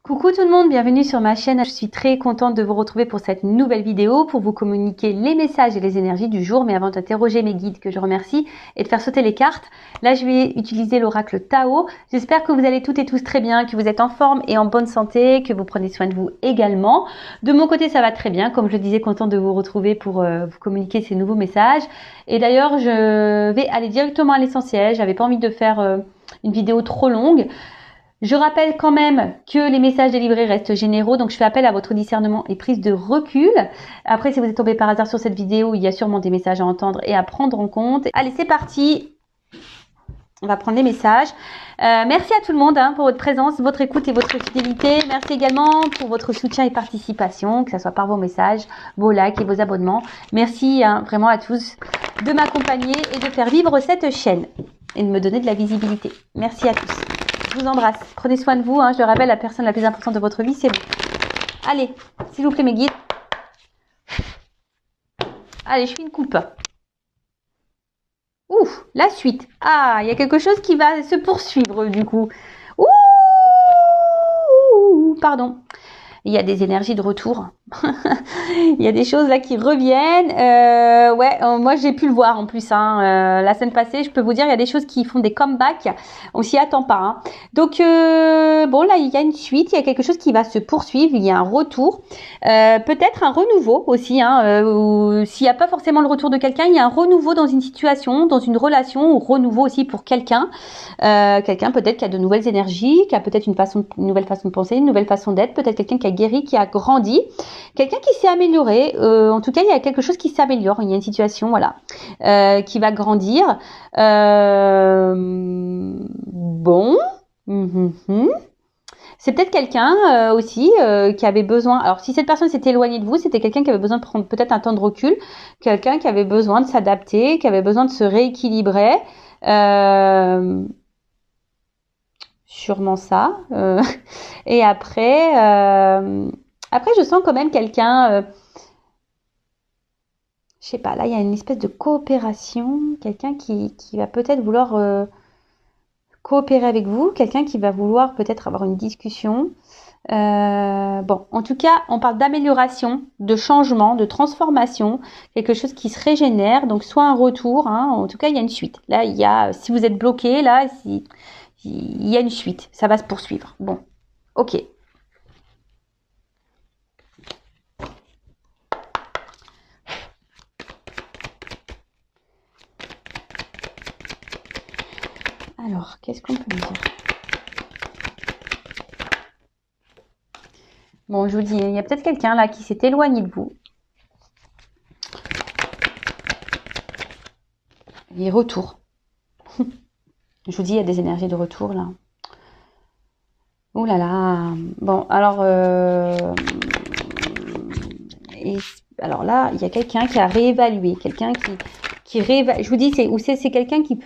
Coucou tout le monde, bienvenue sur ma chaîne. Je suis très contente de vous retrouver pour cette nouvelle vidéo pour vous communiquer les messages et les énergies du jour. Mais avant d'interroger mes guides que je remercie et de faire sauter les cartes, là je vais utiliser l'oracle Tao. J'espère que vous allez toutes et tous très bien, que vous êtes en forme et en bonne santé, que vous prenez soin de vous également. De mon côté ça va très bien, comme je le disais, contente de vous retrouver pour vous communiquer ces nouveaux messages. Et d'ailleurs je vais aller directement à l'essentiel, j'avais pas envie de faire une vidéo trop longue. Je rappelle quand même que les messages délivrés restent généraux, donc je fais appel à votre discernement et prise de recul. Après, si vous êtes tombé par hasard sur cette vidéo, il y a sûrement des messages à entendre et à prendre en compte. Allez, c'est parti. On va prendre les messages. Merci à tout le monde pour votre présence, votre écoute et votre fidélité. Merci également pour votre soutien et participation, que ce soit par vos messages, vos likes et vos abonnements. Merci vraiment à tous de m'accompagner et de faire vivre cette chaîne et de me donner de la visibilité. Merci à tous. Je vous embrasse. Prenez soin de vous. Je le rappelle, la personne la plus importante de votre vie, c'est vous. Allez, s'il vous plaît, mes guides. Allez, je fais une coupe. Ouf, la suite. Ah, il y a quelque chose qui va se poursuivre, du coup. Ouh, pardon. Il y a des énergies de retour. Il y a des choses là qui reviennent. Moi j'ai pu le voir en plus. La semaine passée, je peux vous dire, il y a des choses qui font des comebacks. On s'y attend pas. Donc bon, là il y a une suite, il y a quelque chose qui va se poursuivre. Il y a un retour, peut-être un renouveau aussi. Ou s'il n'y a pas forcément le retour de quelqu'un, il y a un renouveau dans une situation, dans une relation, ou renouveau aussi pour quelqu'un. Quelqu'un peut-être qui a de nouvelles énergies, qui a peut-être une nouvelle façon de penser, une nouvelle façon d'être. Peut-être quelqu'un qui a guéri, qui a grandi. Quelqu'un qui s'est amélioré, en tout cas il y a quelque chose qui s'améliore, il y a une situation qui va grandir. Bon, c'est peut-être quelqu'un aussi qui avait besoin, alors si cette personne s'était éloignée de vous, c'était quelqu'un qui avait besoin de prendre peut-être un temps de recul, quelqu'un qui avait besoin de s'adapter, qui avait besoin de se rééquilibrer. Sûrement ça. Et après, je sens quand même quelqu'un, je sais pas, là, il y a une espèce de coopération, quelqu'un qui va peut-être vouloir coopérer avec vous, quelqu'un qui va vouloir peut-être avoir une discussion. Bon, en tout cas, on parle d'amélioration, de changement, de transformation, quelque chose qui se régénère, donc soit un retour, en tout cas, il y a une suite. Là, il y a, si vous êtes bloqué, là, il y a une suite, ça va se poursuivre. Bon, ok. Alors, qu'est-ce qu'on peut me dire? Bon, je vous dis, il y a peut-être quelqu'un là qui s'est éloigné de vous. Et retour. Je vous dis, il y a des énergies de retour là. Ouh là là. Bon, alors... alors là, il y a quelqu'un qui a réévalué. Quelqu'un qui réévalue. Je vous dis, c'est quelqu'un qui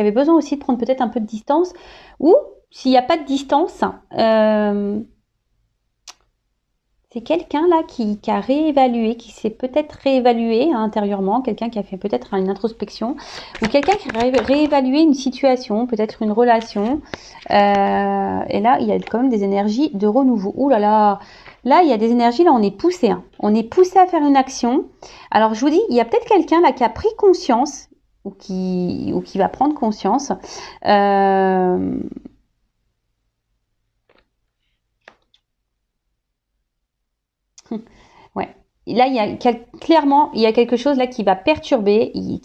avait besoin aussi de prendre peut-être un peu de distance. Ou, s'il n'y a pas de distance... c'est quelqu'un là qui a réévalué, qui s'est peut-être réévalué intérieurement, quelqu'un qui a fait peut-être une introspection, ou quelqu'un qui a réévalué une situation, peut-être une relation. Et là, il y a quand même des énergies de renouveau. Ouh là là, là, il y a des énergies, là, on est poussé. On est poussé à faire une action. Alors, je vous dis, il y a peut-être quelqu'un là qui a pris conscience, ou qui va prendre conscience. Ouais. Et là, clairement, il y a quelque chose là qui va perturber, il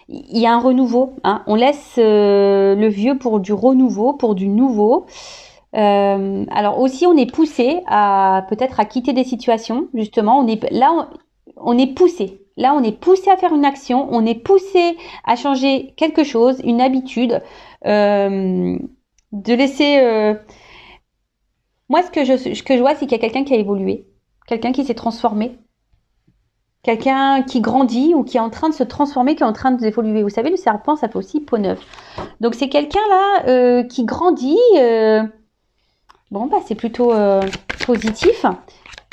y a un renouveau. On laisse le vieux pour du renouveau, pour du nouveau. Alors aussi, on est poussé à peut-être à quitter des situations. Justement, on est poussé. Là, on est poussé à faire une action. On est poussé à changer quelque chose, une habitude, de laisser. Moi, ce que je vois, c'est qu'il y a quelqu'un qui a évolué, quelqu'un qui s'est transformé, quelqu'un qui grandit ou qui est en train de se transformer, qui est en train d'évoluer. Vous savez, le serpent, ça fait aussi peau neuve. Donc, c'est quelqu'un là qui grandit. Bon, c'est plutôt positif.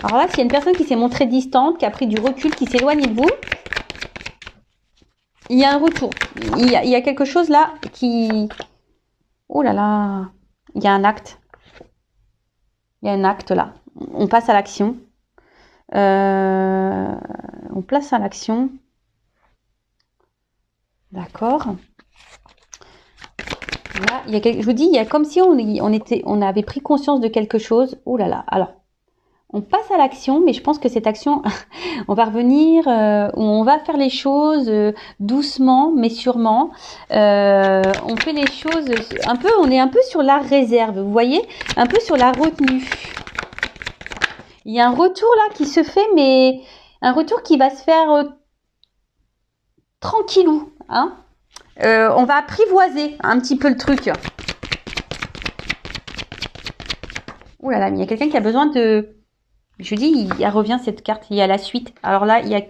Alors là, s'il y a une personne qui s'est montrée distante, qui a pris du recul, qui s'est éloignée de vous, il y a un retour. Il y a quelque chose là qui... Oh là là, il y a un acte. Il y a un acte là. On passe à l'action. On place à l'action. D'accord. Là, je vous dis, il y a comme si on avait pris conscience de quelque chose. Oh là là. Alors, on passe à l'action, mais je pense que cette action, on va revenir, on va faire les choses doucement, mais sûrement. On fait les choses un peu, on est un peu sur la réserve, vous voyez, un peu sur la retenue. Il y a un retour là qui se fait, mais un retour qui va se faire tranquillou, hein. On va apprivoiser un petit peu le truc. Ouh là là, mais il y a quelqu'un qui a besoin de... Je dis, il revient cette carte, il y a la suite. Alors là, il y a...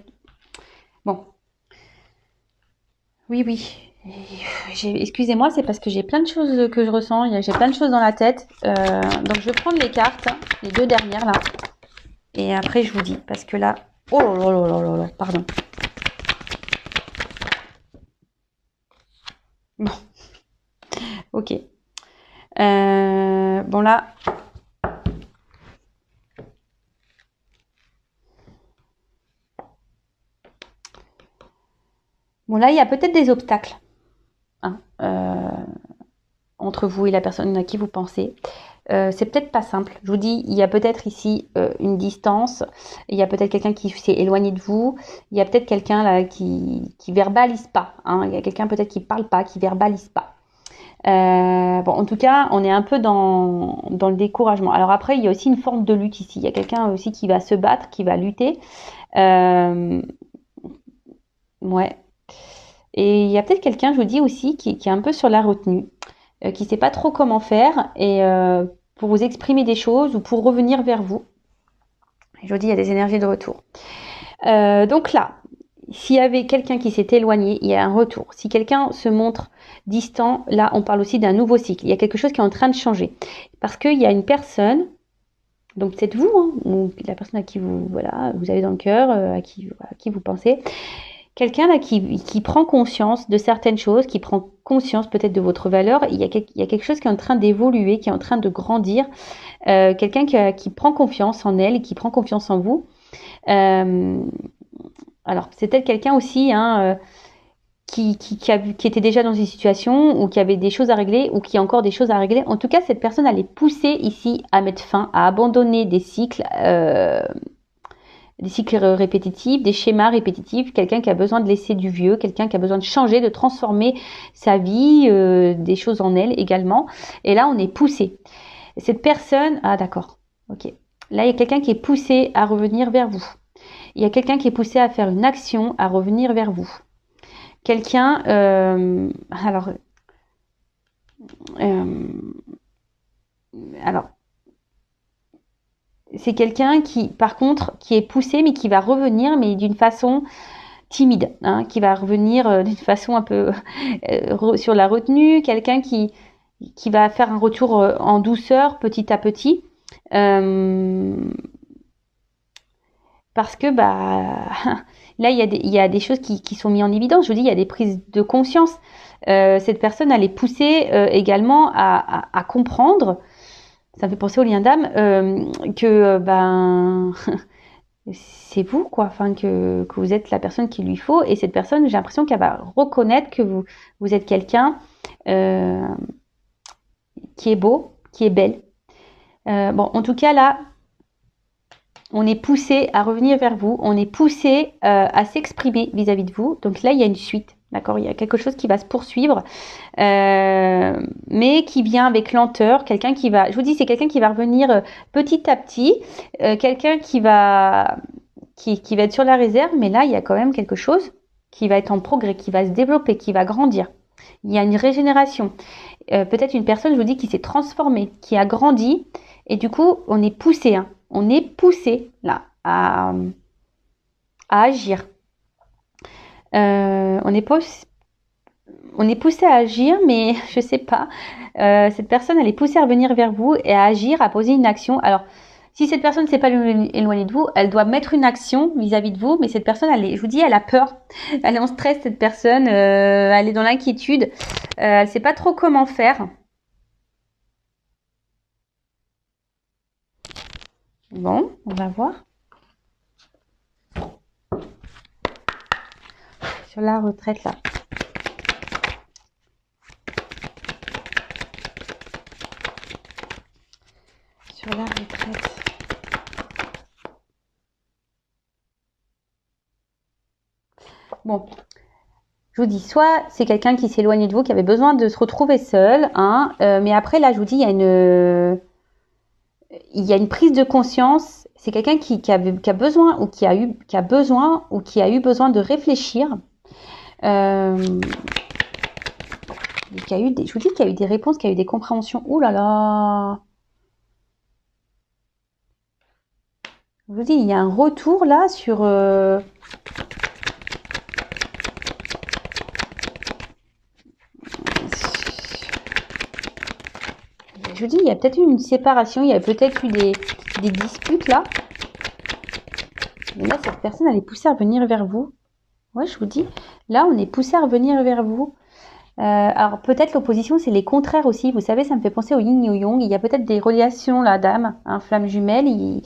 Bon. Oui, oui. Excusez-moi, c'est parce que j'ai plein de choses que je ressens. J'ai plein de choses dans la tête. Donc, je vais prendre les cartes, les deux dernières là. Et après, je vous dis. Parce que là... Oh là là là là là, pardon. Bon. Ok. Bon là... Bon là, il y a peut-être des obstacles hein, entre vous et la personne à qui vous pensez. C'est peut-être pas simple. Je vous dis, il y a peut-être ici une distance. Il y a peut-être quelqu'un qui s'est éloigné de vous. Il y a peut-être quelqu'un là qui verbalise pas. Hein. Il y a quelqu'un peut-être qui parle pas, qui verbalise pas. Bon, en tout cas, on est un peu dans le découragement. Alors après, il y a aussi une forme de lutte ici. Il y a quelqu'un aussi qui va se battre, qui va lutter. Ouais. Et il y a peut-être quelqu'un, je vous dis aussi, qui est un peu sur la retenue, qui ne sait pas trop comment faire et pour vous exprimer des choses ou pour revenir vers vous. Et je vous dis, il y a des énergies de retour. Donc là, s'il y avait quelqu'un qui s'est éloigné, il y a un retour. Si quelqu'un se montre distant, là, on parle aussi d'un nouveau cycle. Il y a quelque chose qui est en train de changer. Parce qu'il y a une personne, donc c'est vous, hein, ou la personne à qui vous avez dans le cœur, à qui vous pensez. Quelqu'un là qui prend conscience de certaines choses, qui prend conscience peut-être de votre valeur, il y a quelque chose qui est en train d'évoluer, qui est en train de grandir. Quelqu'un qui prend confiance en elle, qui prend confiance en vous. Alors, c'est peut-être quelqu'un aussi hein, qui était déjà dans une situation ou qui avait des choses à régler ou qui a encore des choses à régler. En tout cas, cette personne, elle est poussée ici à mettre fin, à abandonner des cycles répétitifs, des schémas répétitifs, quelqu'un qui a besoin de laisser du vieux, quelqu'un qui a besoin de changer, de transformer sa vie, des choses en elle également. Et là, on est poussé. Cette personne, ah d'accord, ok. Là, il y a quelqu'un qui est poussé à revenir vers vous. Il y a quelqu'un qui est poussé à faire une action, à revenir vers vous. Quelqu'un, alors, c'est quelqu'un qui, par contre, qui est poussé, mais qui va revenir, mais d'une façon timide, hein, qui va revenir d'une façon un peu sur la retenue, quelqu'un qui va faire un retour en douceur, petit à petit, parce que là, il y a des choses qui sont mises en évidence. Je vous dis, il y a des prises de conscience. Cette personne, elle est poussée également à comprendre. Ça me fait penser au lien d'âme que c'est vous quoi, enfin que vous êtes la personne qu'il lui faut et cette personne, j'ai l'impression qu'elle va reconnaître que vous êtes quelqu'un qui est beau, qui est belle. Bon, en tout cas là, on est poussé à revenir vers vous, on est poussé à s'exprimer vis-à-vis de vous. Donc là, il y a une suite. D'accord, il y a quelque chose qui va se poursuivre, mais qui vient avec lenteur. Quelqu'un qui va, je vous dis, c'est quelqu'un qui va revenir petit à petit, quelqu'un qui va être sur la réserve, mais là, il y a quand même quelque chose qui va être en progrès, qui va se développer, qui va grandir. Il y a une régénération. Peut-être une personne, je vous dis, qui s'est transformée, qui a grandi, et du coup, on est poussé, hein. On est poussé là à agir. On est poussé à agir, mais je sais pas. Cette personne, elle est poussée à revenir vers vous et à agir, à poser une action. Alors, si cette personne ne s'est pas éloignée de vous, elle doit mettre une action vis-à-vis de vous, mais cette personne, je vous dis, elle a peur. Elle est en stress, cette personne. Elle est dans l'inquiétude. Elle ne sait pas trop comment faire. Bon, on va voir. Sur la retraite, là. Sur la retraite. Bon, je vous dis, soit c'est quelqu'un qui s'éloigne de vous, qui avait besoin de se retrouver seul, hein, mais après, là, je vous dis, il y a une prise de conscience. C'est quelqu'un qui a besoin ou qui a eu besoin de réfléchir. Je vous dis qu'il y a eu des réponses, qu'il y a eu des compréhensions. Ouh là là! Je vous dis, il y a un retour là sur... Je vous dis, il y a peut-être eu une séparation, il y a peut-être eu des disputes là. Mais là, cette personne, elle est poussée à revenir vers vous. Ouais, je vous dis, là, on est poussé à revenir vers vous. Alors, peut-être l'opposition, c'est les contraires aussi. Vous savez, ça me fait penser au yin et au yang. Il y a peut-être des relations, là, d'âme, hein, flamme jumelle.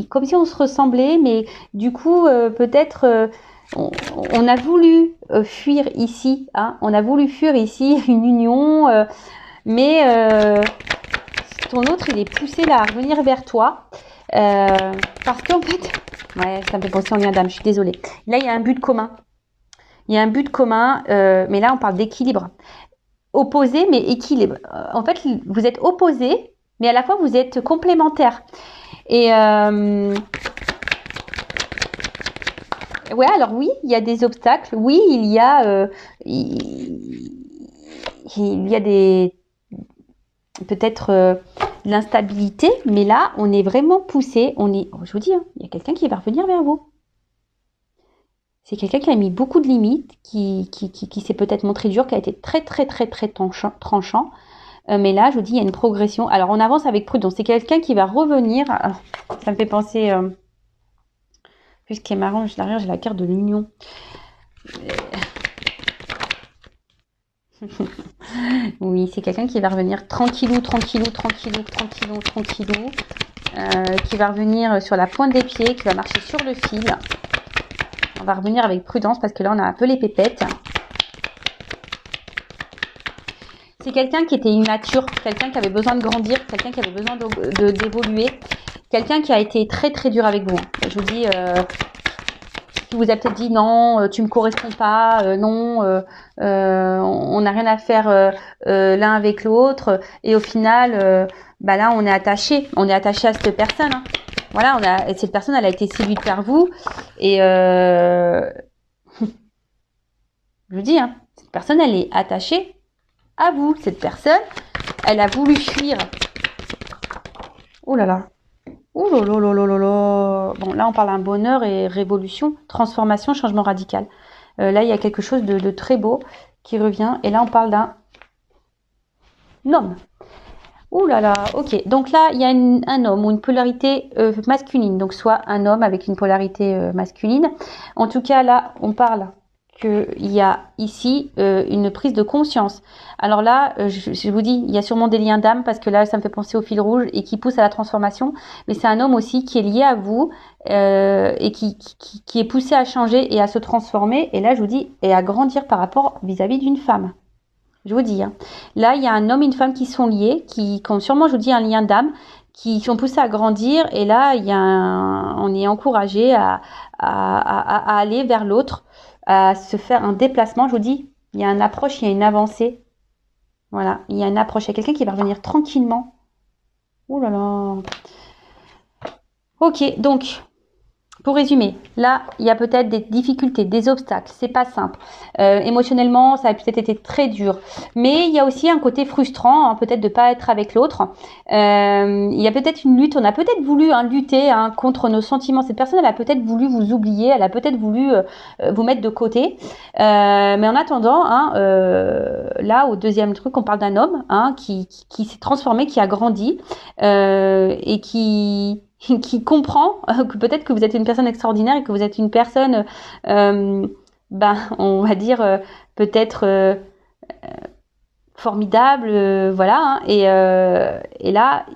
Comme si on se ressemblait, mais du coup, peut-être... on a voulu fuir ici, hein, on a voulu fuir ici une union, mais ton autre, il est poussé là à revenir vers toi, parce qu'en fait, ouais, ça me fait penser au lien d'âme, je suis désolée. Là, il y a un but commun. Il y a un but commun, mais là, on parle d'équilibre. Opposé, mais équilibre. En fait, vous êtes opposés, mais à la fois, vous êtes complémentaires. Et ouais, alors oui, il y a des obstacles. Oui, il y a des peut-être de l'instabilité, mais là, on est vraiment poussé. Je vous dis, hein, il y a quelqu'un qui va revenir vers vous. C'est quelqu'un qui a mis beaucoup de limites, qui s'est peut-être montré dur, qui a été très tranchant. Mais là, je vous dis, il y a une progression. Alors, on avance avec prudence. C'est quelqu'un qui va revenir. Alors, ça me fait penser... Puis ce qui est marrant, derrière, j'ai la carte de l'union. Oui, c'est quelqu'un qui va revenir tranquillou, qui va revenir sur la pointe des pieds, qui va marcher sur le fil. On va revenir avec prudence parce que là, on a un peu les pépettes. C'est quelqu'un qui était immature, quelqu'un qui avait besoin de grandir, quelqu'un qui avait besoin d'évoluer, quelqu'un qui a été très dur avec vous. Je vous dis, qui vous a peut-être dit non, tu me corresponds pas, non, on n'a rien à faire l'un avec l'autre, et au final, là, on est attaché à cette personne. Hein. Voilà, cette personne, elle a été séduite par vous, et je vous dis, hein, cette personne, elle est attachée à vous. Cette personne, elle a voulu fuir. Oh là là. Ouh là là là là là là. Bon, là, on parle d'un bonheur et révolution, transformation, changement radical. Là, il y a quelque chose de très beau qui revient. Et là, on parle d'un homme. Ouh là là, ok. Donc là, il y a un homme ou une polarité masculine. Donc, soit un homme avec une polarité masculine. En tout cas, là, on parle qu'il y a ici une prise de conscience. Alors là, je vous dis, il y a sûrement des liens d'âme parce que là, ça me fait penser au fil rouge et qui pousse à la transformation. Mais c'est un homme aussi qui est lié à vous et qui est poussé à changer et à se transformer. Et là, je vous dis, et à grandir par rapport vis-à-vis d'une femme. Je vous dis. Hein. Là, il y a un homme et une femme qui sont liés, qui ont sûrement, je vous dis, un lien d'âme, qui sont poussés à grandir. Et là, on est encouragé à aller vers l'autre, à se faire un déplacement. Je vous dis, il y a une approche, il y a une avancée. Voilà, il y a une approche. Il y a quelqu'un qui va revenir tranquillement. Oh là là. Ok, donc, pour résumer, là, il y a peut-être des difficultés, des obstacles. C'est pas simple. Émotionnellement, ça a peut-être été très dur. Mais il y a aussi un côté frustrant, hein, peut-être de pas être avec l'autre. Il y a peut-être une lutte. On a peut-être voulu lutter contre nos sentiments. Cette personne, elle a peut-être voulu vous oublier. Elle a peut-être voulu vous mettre de côté. Mais en attendant, là, au deuxième truc, on parle d'un homme qui s'est transformé, qui a grandi et qui comprend que peut-être que vous êtes une personne extraordinaire et que vous êtes une personne, on va dire, peut-être formidable, voilà. Et là,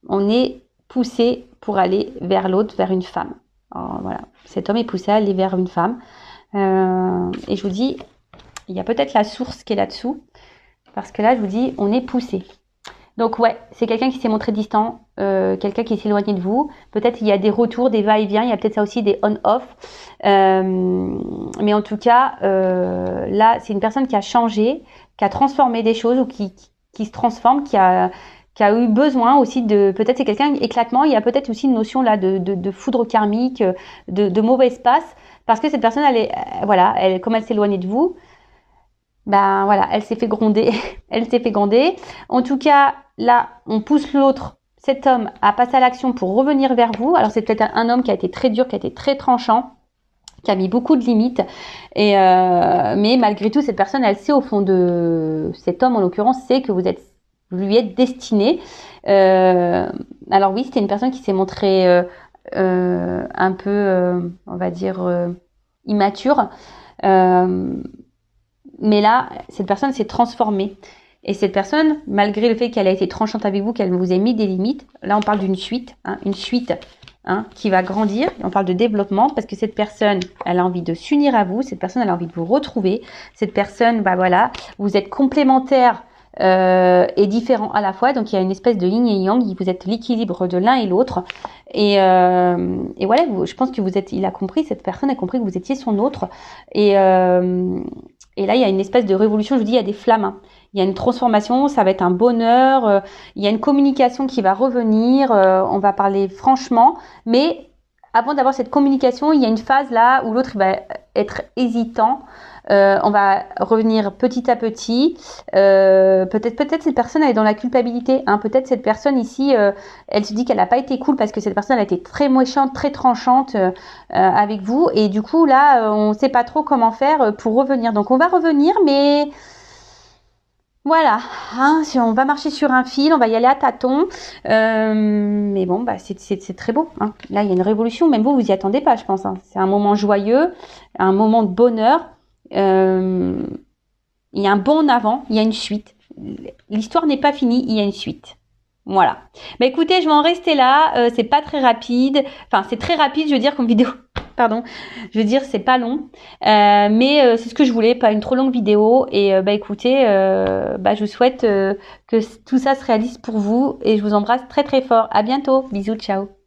on est poussé pour aller vers l'autre, vers une femme. Alors, voilà, cet homme est poussé à aller vers une femme. Et je vous dis, il y a peut-être la source qui est là-dessous. Parce que là, je vous dis, on est poussé. Donc ouais, c'est quelqu'un qui s'est montré distant, quelqu'un qui s'est éloigné de vous. Peut-être il y a des retours, des va-et-vient, il y a peut-être ça aussi des on-off. Mais en tout cas, là, c'est une personne qui a changé, qui a transformé des choses ou qui se transforme, qui a eu besoin aussi de... Peut-être c'est quelqu'un éclatement, il y a peut-être aussi une notion là de foudre karmique, de mauvaise passe. Parce que cette personne, comme elle s'est éloignée de vous, ben voilà, elle s'est fait gronder. Elle s'est fait gronder. En tout cas, là, on pousse l'autre, cet homme, à passer à l'action pour revenir vers vous. Alors, c'est peut-être un homme qui a été très dur, qui a été très tranchant, qui a mis beaucoup de limites. Mais malgré tout, cette personne, elle sait au fond de... Cet homme, en l'occurrence, sait que vous lui êtes destiné. Alors oui, c'était une personne qui s'est montrée un peu, on va dire, immature. Mais là, cette personne s'est transformée. Et cette personne, malgré le fait qu'elle a été tranchante avec vous, qu'elle vous ait mis des limites, là on parle d'une suite, une suite qui va grandir. On parle de développement parce que cette personne, elle a envie de s'unir à vous. Cette personne, elle a envie de vous retrouver. Cette personne, vous êtes complémentaires et différents à la fois. Donc il y a une espèce de yin et yang. Vous êtes l'équilibre de l'un et l'autre. Et voilà, je pense que cette personne a compris que vous étiez son autre. Et là, il y a une espèce de révolution. Je vous dis, il y a des flammes. Il y a une transformation, ça va être un bonheur. Il y a une communication qui va revenir. On va parler franchement. Mais avant d'avoir cette communication, il y a une phase là où l'autre va être hésitant. On va revenir petit à petit. Peut-être cette personne elle est dans la culpabilité. Peut-être cette personne ici, elle se dit qu'elle n'a pas été cool parce que cette personne elle a été très méchante, très tranchante avec vous. Et du coup là, on ne sait pas trop comment faire pour revenir. Donc on va revenir, mais voilà, si on va marcher sur un fil, on va y aller à tâtons. Mais bon, c'est très beau. Là, il y a une révolution. Même vous y attendez pas, je pense. C'est un moment joyeux, un moment de bonheur. Il y a un bond en avant, il y a une suite. L'histoire n'est pas finie, il y a une suite. Voilà. Écoutez, je vais en rester là. C'est pas très rapide. Enfin, c'est très rapide, je veux dire, comme vidéo. Pardon. Je veux dire, c'est pas long. Mais c'est ce que je voulais, pas une trop longue vidéo. Et écoutez, je vous souhaite que tout ça se réalise pour vous. Et je vous embrasse très très fort. À bientôt. Bisous, ciao.